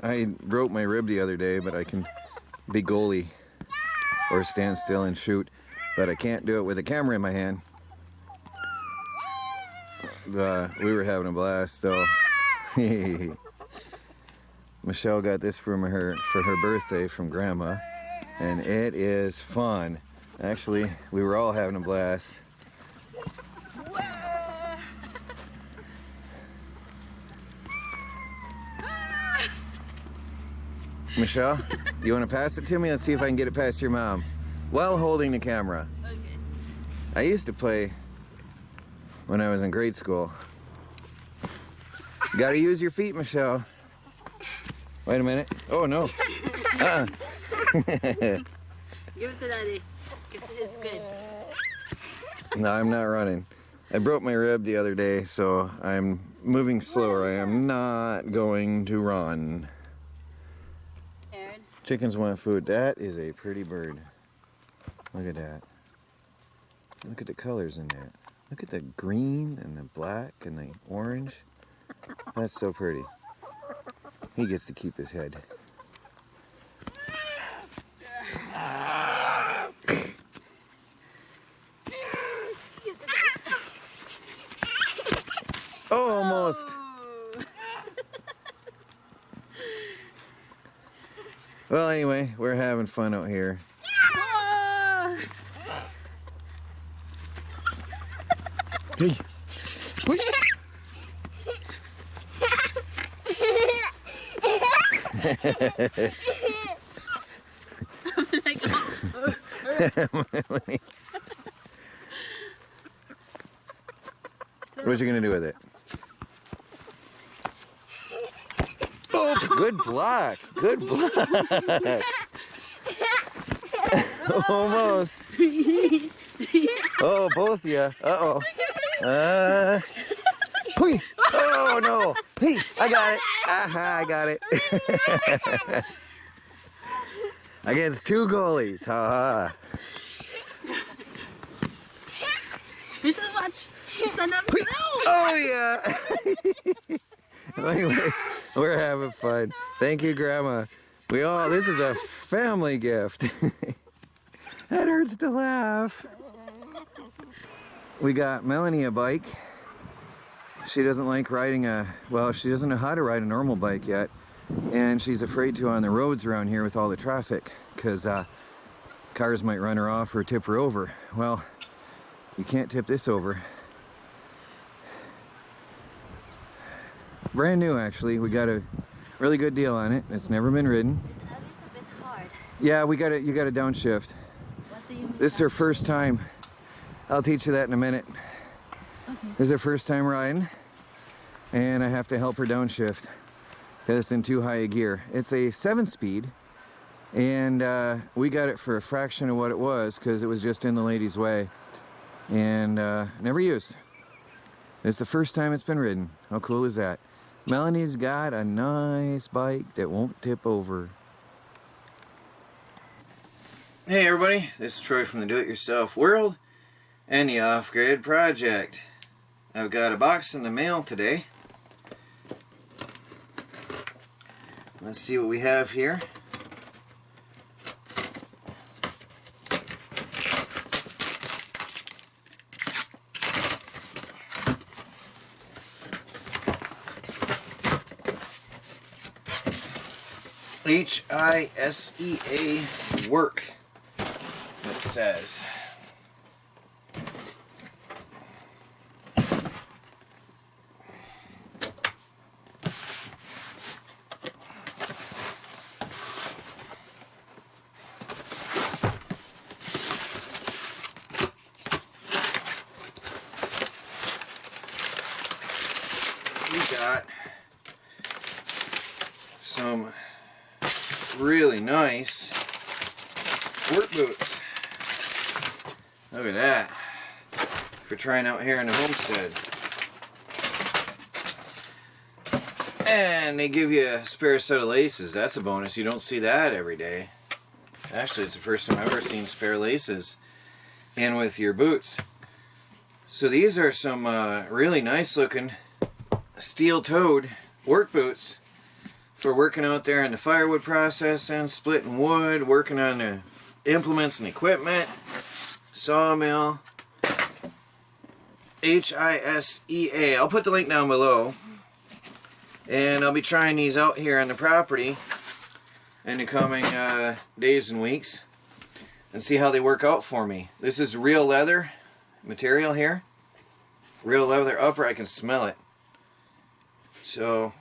I broke my rib the other day, but I can be goalie or stand still and shoot, but I can't do it with a camera in my hand. We were having a blast, so Michelle got this for her birthday from Grandma, and it is fun. Actually, we were all having a blast. Michelle, you want to pass it to me? Let's see if I can get it past your mom while holding the camera. Okay. I used to play when I was in grade school. You gotta use your feet, Michelle. Wait a minute. Oh, no. Give it to Daddy. It's good. No, I'm not running. I broke my rib the other day, so I'm moving slower. I am not going to run. Chickens want food. That is a pretty bird. Look at that. Look at the colors in there. Look at the green and the black and the orange. That's so pretty. He gets to keep his head. Oh, almost. Well, anyway, we're having fun out here. Hey. Wait. Melanie. What you gonna do with it? Oh, good block. Good block. Almost. Oh, both of you. Uh-oh. Oh, no. Hey, I got it. Aha, I got it. Against two goalies. Ha ha. We should watch. Oh, yeah. Anyway, we're having fun. Thank you, Grandma. This is a family gift. That hurts to laugh. We got Melanie a bike. She doesn't like riding she doesn't know how to ride a normal bike yet. And she's afraid to on the roads around here with all the traffic, because cars might run her off or tip her over. Well, you can't tip this over. Brand new, actually. We got a really good deal on it. It's never been ridden. A little bit hard. Yeah, you got to downshift. What do you mean? This is her first time. I'll teach you that in a minute. Okay. This is her first time riding, and I have to help her downshift because it's in too high a gear. It's a 7-speed, and we got it for a fraction of what it was because it was just in the lady's way, and never used. It's the first time it's been ridden. How cool is that? Melanie's got a nice bike that won't tip over. Hey everybody, this is Troy from the Do-It-Yourself World and the Off-Grid Project. I've got a box in the mail today. Let's see what we have here. Hisea work, it says. We got some really nice work boots. Look at that. For trying out here in the Homestead. And they give you a spare set of laces. That's a bonus. You don't see that every day. Actually, it's the first time I've ever seen spare laces in with your boots. So these are some really nice looking steel-toed work boots for working out there in the firewood process and splitting wood, working on the implements and equipment, sawmill, Hisea. I'll put the link down below. And I'll be trying these out here on the property in the coming days and weeks and see how they work out for me. This is real leather material here. Real leather upper. I can smell it. So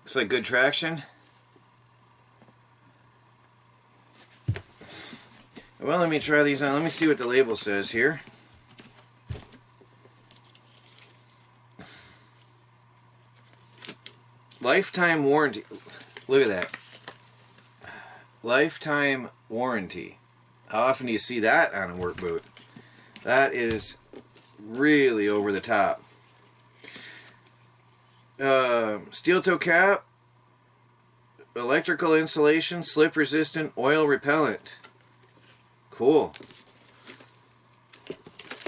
looks like good traction. Well, let me try these on. Let me see what the label says here. Lifetime warranty. Look at that. Lifetime warranty. How often do you see that on a work boot? That is really over the top. Steel toe cap. Electrical insulation. Slip resistant. Oil repellent. Cool.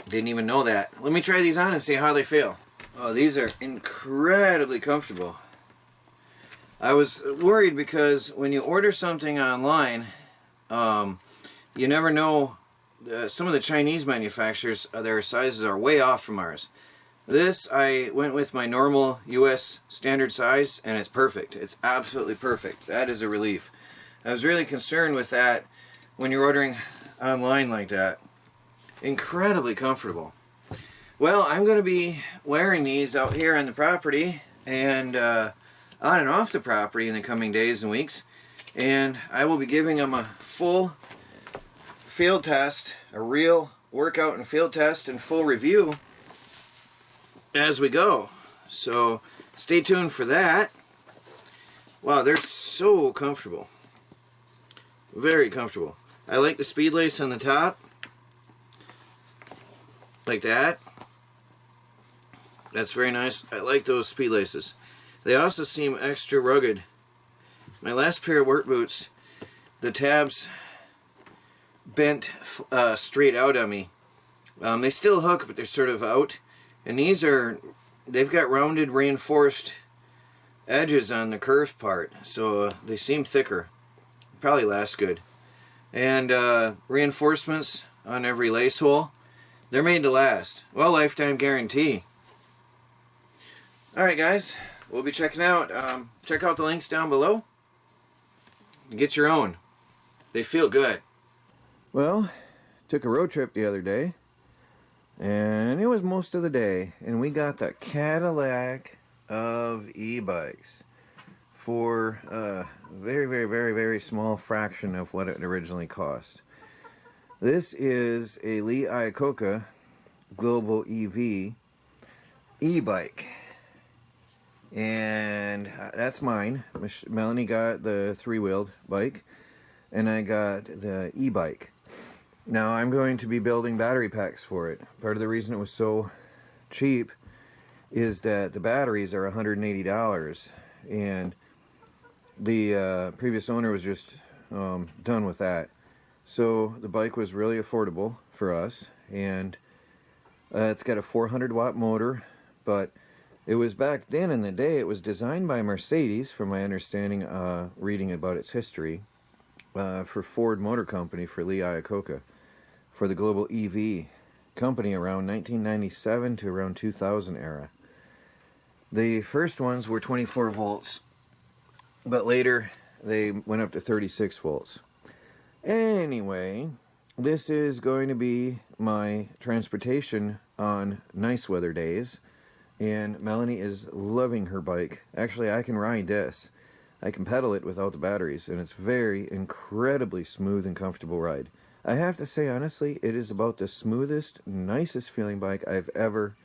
Didn't even know that. Let me try these on and see how they feel. Oh, these are incredibly comfortable. I was worried because when you order something online, you never know. Some of the Chinese manufacturers, their sizes are way off from ours. This, I went with my normal US standard size, and it's perfect. It's absolutely perfect. That is a relief. I was really concerned with that when you're ordering online like that. Incredibly comfortable. Well, I'm going to be wearing these out here on the property and on and off the property in the coming days and weeks, and I will be giving them a full field test, a real workout and field test and full review as we go. So stay tuned for that. Wow, they're so comfortable. Very comfortable. I like the speed lace on the top. Like that. That's very nice. I like those speed laces. They also seem extra rugged. My last pair of work boots, the tabs bent straight out on me. They still hook, but they're sort of out. And these are, they've got rounded reinforced edges on the curved part, so they seem thicker. Probably last good. And reinforcements on every lace hole. They're made to last. Well, lifetime guarantee. Alright guys, we'll be checking out, check out the links down below. Get your own. They feel good. Well, took a road trip the other day. And it was most of the day. And we got the Cadillac of e-bikes for a very, very, very, very small fraction of what it originally cost. This is a Lee Iacocca Global EV e-bike. And that's mine. Melanie got the three-wheeled bike, and I got the e-bike. Now I'm going to be building battery packs for it. Part of the reason it was so cheap is that the batteries are $180, and the previous owner was just done with that. So the bike was really affordable for us, and it's got a 400-watt motor, but it was back then in the day, it was designed by Mercedes, from my understanding, reading about its history, for Ford Motor Company, for Lee Iacocca, for the global EV company around 1997 to around 2000 era. The first ones were 24 volts, but later they went up to 36 volts. Anyway, this is going to be my transportation on nice weather days. And Melanie is loving her bike. Actually, I can ride this. I can pedal it without the batteries, and it's very incredibly smooth and comfortable ride. I have to say, honestly, it is about the smoothest, nicest feeling bike I've ever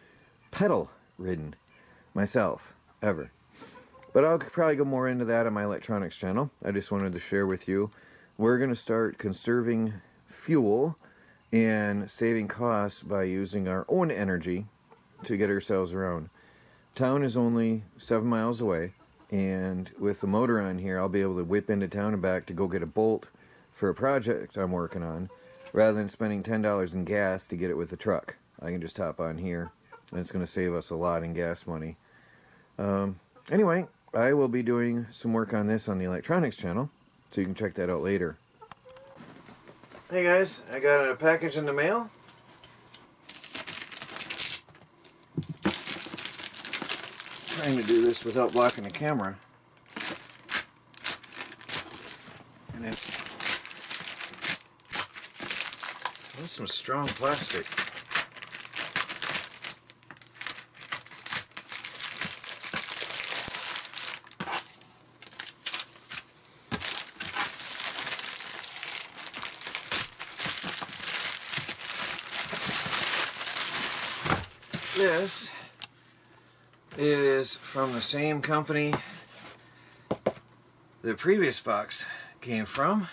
pedal ridden myself, ever. But I'll probably go more into that on my electronics channel. I just wanted to share with you. We're going to start conserving fuel and saving costs by using our own energy to get ourselves around. Town is only 7 miles away, and with the motor on here, I'll be able to whip into town and back to go get a bolt for a project I'm working on, rather than spending $10 in gas to get it with the truck. I can just hop on here, and it's going to save us a lot in gas money. Anyway, I will be doing some work on this on the electronics channel, so you can check that out later. Hey guys, I got a package in the mail. Trying to do this without blocking the camera. And it's some strong plastic. This is from the same company the previous box came from.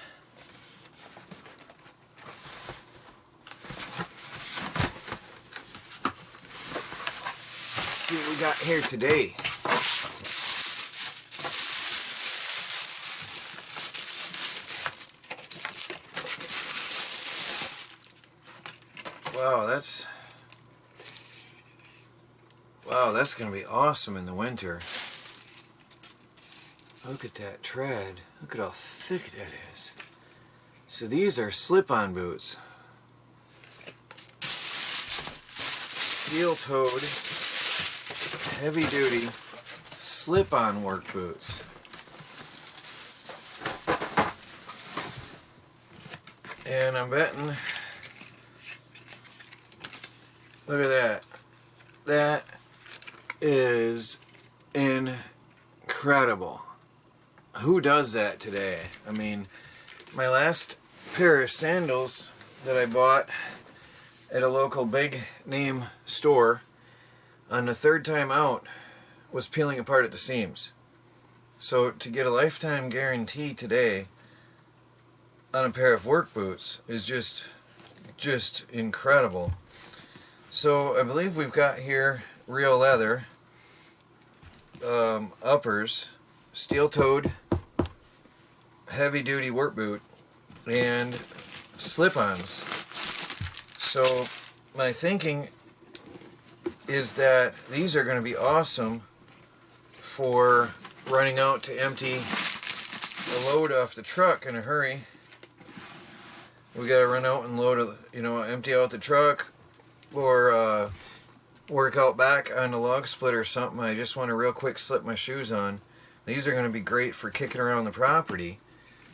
Let's see what we got here today. Wow, that's going to be awesome in the winter. Look at that tread. Look at how thick that is. So these are slip-on boots. Steel-toed, heavy-duty, slip-on work boots. And I'm betting... Look at that. That is incredible. Who does that today? I mean, my last pair of sandals that I bought at a local big name store on the third time out was peeling apart at the seams. So to get a lifetime guarantee today on a pair of work boots is just incredible. So I believe we've got here real leather, uppers, steel-toed, heavy-duty work boot, and slip-ons. So my thinking is that these are going to be awesome for running out to empty a load off the truck in a hurry. We got to run out and load, empty out the truck, or work out back on the log split or something. I just want to real quick slip my shoes on. These are going to be great for kicking around the property.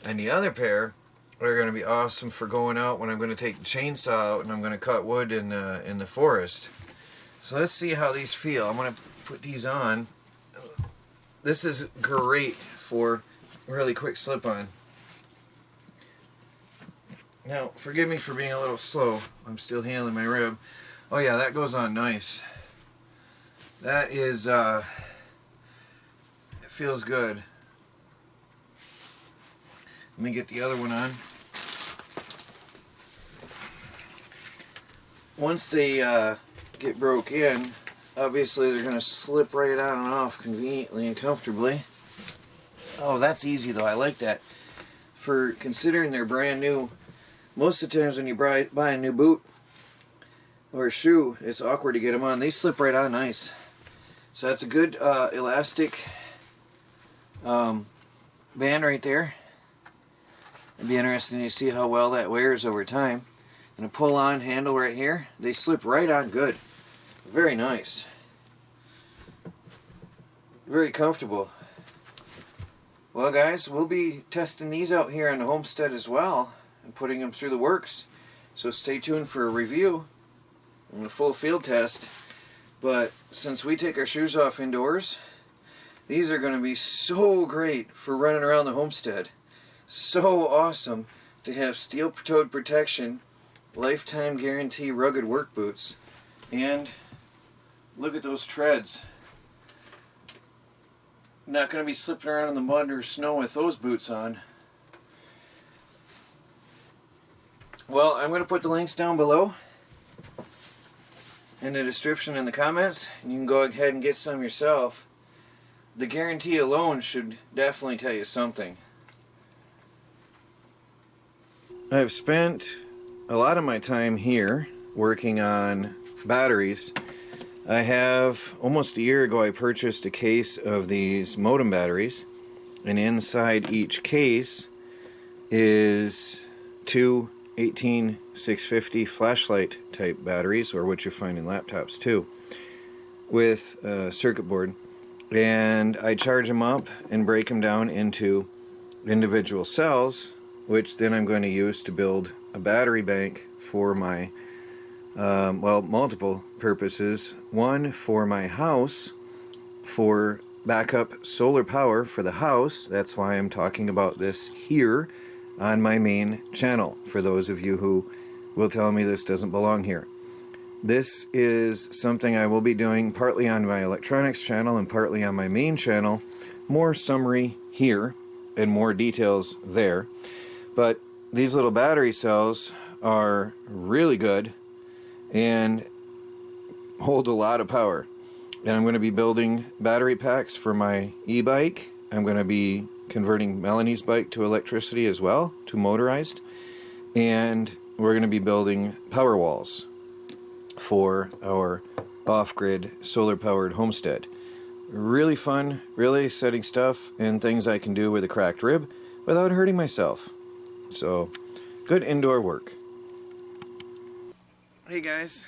And the other pair are going to be awesome for going out when I'm going to take the chainsaw out and I'm going to cut wood in the forest. So let's see how these feel. I'm going to put these on. This is great for really quick slip-on. Now, forgive me for being a little slow. I'm still handling my rib. Oh yeah, that goes on nice. That is, it feels good. Let me get the other one on. Once they get broke in, obviously they're going to slip right on and off conveniently and comfortably. Oh, that's easy though. I like that. For considering they're brand new, most of the times when you buy a new boot or a shoe, it's awkward to get them on. They slip right on nice. So that's a good elastic band right there. It'd be interesting to see how well that wears over time. And a pull-on handle right here. They slip right on good. Very nice. Very comfortable. Well guys, we'll be testing these out here on the Homestead as well and putting them through the works. So stay tuned for a review and a full field test. But since we take our shoes off indoors, these are going to be so great for running around the Homestead. So awesome to have steel-toed protection, lifetime guarantee rugged work boots. And look at those treads. Not going to be slipping around in the mud or snow with those boots on. Well, I'm going to put the links down below in the description in the comments, and you can go ahead and get some yourself. The guarantee alone should definitely tell you something. I've spent a lot of my time here working on batteries. I have, almost a year ago, I purchased a case of these modem batteries, and inside each case is two 18650 flashlight type batteries, or what you find in laptops too, with a circuit board. And I charge them up and break them down into individual cells, which then I'm going to use to build a battery bank for my well, multiple purposes. One, for my house, for backup solar power for the house. That's why I'm talking about this here on my main channel, for those of you who will tell me this doesn't belong here. This is something I will be doing partly on my electronics channel and partly on my main channel. More summary here and more details there. But these little battery cells are really good and hold a lot of power. And I'm going to be building battery packs for my e-bike. I'm going to be converting Melanie's bike to electricity as well, to motorized. And we're going to be building power walls for our off-grid solar-powered homestead. Really fun, really exciting stuff, and things I can do with a cracked rib without hurting myself. So, good indoor work. Hey guys,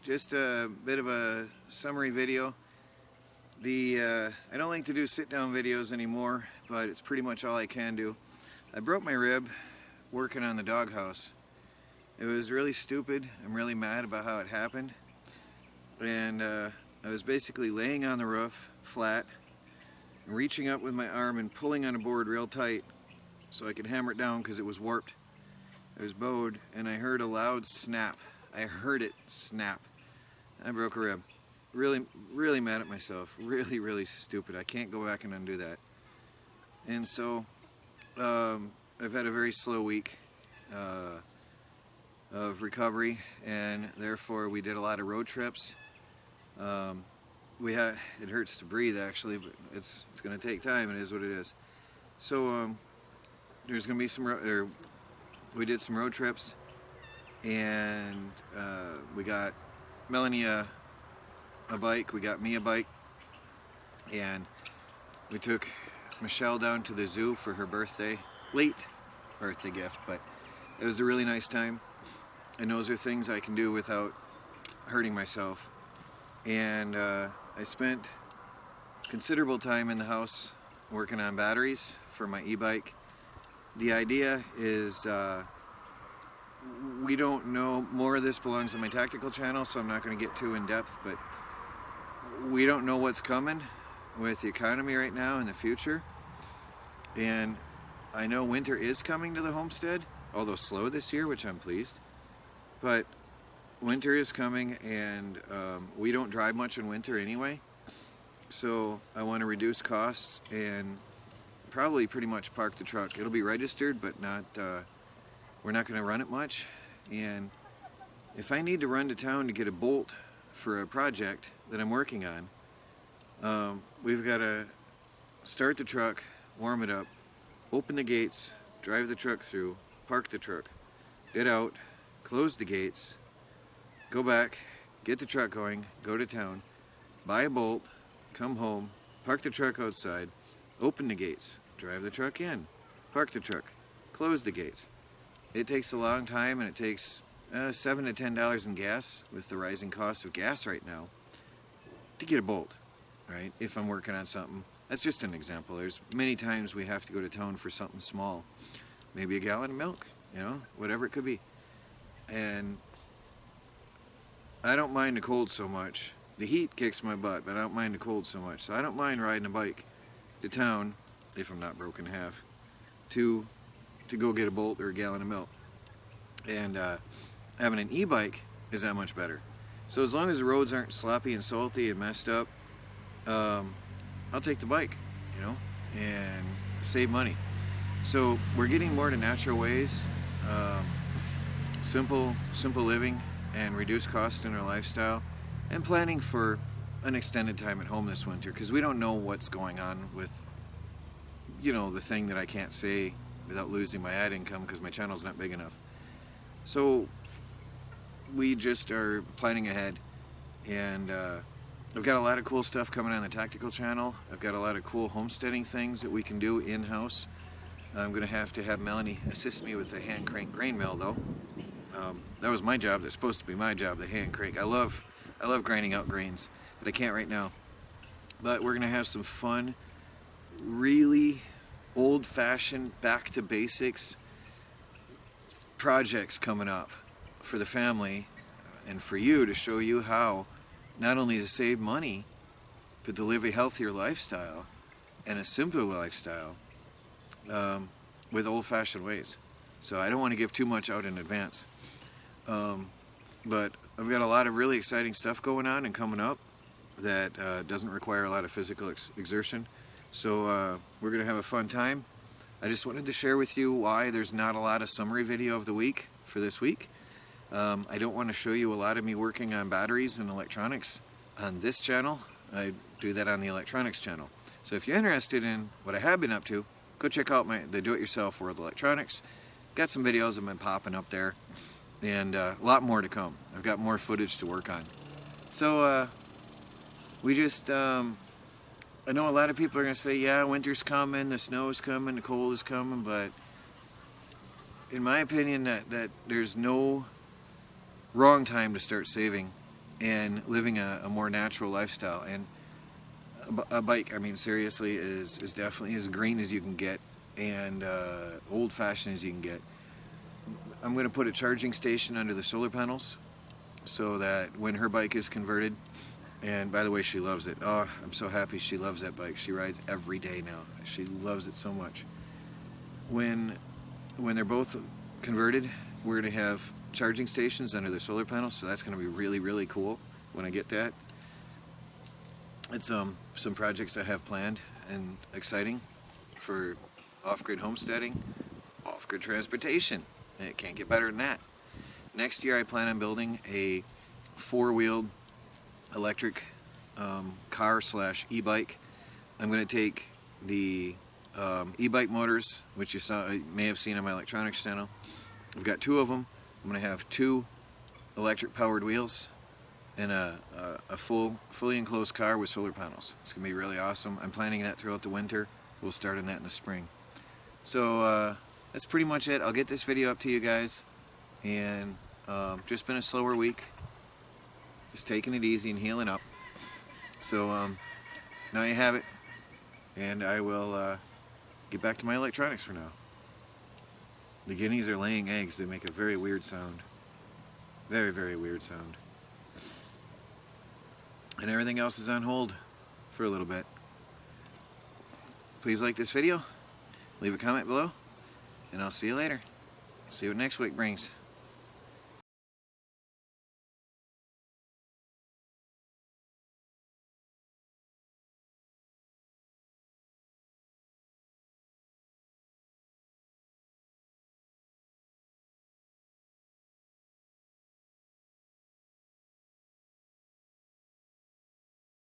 just a bit of a summary video. I don't like to do sit-down videos anymore, but it's pretty much all I can do. I broke my rib working on the doghouse. It was really stupid. I'm really mad about how it happened. And I was basically laying on the roof, flat, reaching up with my arm and pulling on a board real tight so I could hammer it down because it was warped. It was bowed, and I heard a loud snap. I heard it snap. I broke a rib. Really, really mad at myself. Really, really stupid. I can't go back and undo that. And so, I've had a very slow week of recovery, and therefore we did a lot of road trips. It hurts to breathe actually, but it's going to take time. It is what it is. So there's going to be some we did some road trips, and we got Melanie a bike, we got me a bike, and we took Michelle down to the zoo for her birthday, late birthday gift, but it was a really nice time. And those are things I can do without hurting myself. And I spent considerable time in the house working on batteries for my e-bike. The idea is, we don't know, more of this belongs on my tactical channel, so I'm not going to get too in depth, but we don't know what's coming with the economy right now in the future. And I know winter is coming to the homestead, although slow this year, which I'm pleased. But winter is coming, and we don't drive much in winter anyway. So I want to reduce costs and probably pretty much park the truck. It'll be registered, but not. We're not going to run it much. And if I need to run to town to get a bolt for a project that I'm working on, we've got to start the truck, warm it up, open the gates, drive the truck through, park the truck, get out, close the gates, go back, get the truck going, go to town, buy a bolt, come home, park the truck outside, open the gates, drive the truck in, park the truck, close the gates. It takes a long time, and it takes $7 to $10 in gas with the rising cost of gas right now to get a bolt, right? If I'm working on something. That's just an example. There's many times we have to go to town for something small. Maybe a gallon of milk, whatever it could be. And I don't mind the cold so much. The heat kicks my butt, but I don't mind the cold so much. So I don't mind riding a bike to town, if I'm not broken in half, to go get a bolt or a gallon of milk. And having an e-bike is that much better. So as long as the roads aren't sloppy and salty and messed up, I'll take the bike. you know, and save money. So we're getting more to natural ways, simple living, and reduce cost in our lifestyle, and planning for an extended time at home this winter, because we don't know what's going on with, you know, the thing that I can't say without losing my ad income because my channel's not big enough. So we just are planning ahead, and I've got a lot of cool stuff coming on the tactical channel. I've got a lot of cool homesteading things that we can do in-house. I'm going to have Melanie assist me with the hand crank grain mill, though. That was my job. That's supposed to be my job, the hand crank. I love grinding out grains, but I can't right now. But we're going to have some fun, really old-fashioned, back-to-basics projects coming up for the family and for you, to show you how not only to save money, but to live a healthier lifestyle and a simpler lifestyle with old-fashioned ways. So I don't want to give too much out in advance. But I've got a lot of really exciting stuff going on and coming up that doesn't require a lot of physical exertion. So we're going to have a fun time. I just wanted to share with you why there's not a lot of summary video of the week for this week. I don't want to show you a lot of me working on batteries and electronics on this channel. I do that on the electronics channel. So if you're interested in what I have been up to, go check out the Do-It-Yourself World Electronics. Got some videos that have been popping up there, and a lot more to come. I've got more footage to work on. So we just, I know a lot of people are going to say, yeah, winter's coming, the snow's coming, the cold is coming, but in my opinion, that there's no wrong time to start saving and living a more natural lifestyle. And a bike, I mean, seriously, is definitely as green as you can get, and old-fashioned as you can get. I'm going to put a charging station under the solar panels so that when her bike is converted, and by the way, she loves it. Oh, I'm so happy she loves that bike. She rides every day now. She loves it so much. When they're both converted, we're going to have charging stations under the solar panels, so that's going to be really, really cool when I get that. It's some projects I have planned and exciting for off-grid homesteading, off-grid transportation. And it can't get better than that. Next year I plan on building a four-wheeled electric car / e-bike. I'm going to take the e-bike motors, which you may have seen on my electronics channel. I've got 2 of them. I'm going to have 2 electric powered wheels and a fully enclosed car with solar panels. It's going to be really awesome. I'm planning that throughout the winter. We'll start on that in the spring. So that's pretty much it. I'll get this video up to you guys, and just been a slower week, just taking it easy and healing up. So now you have it, and I will get back to my electronics for now. The guineas are laying eggs. They make a very weird sound. Very, very weird sound. And everything else is on hold for a little bit. Please like this video, leave a comment below, and I'll see you later. See what next week brings.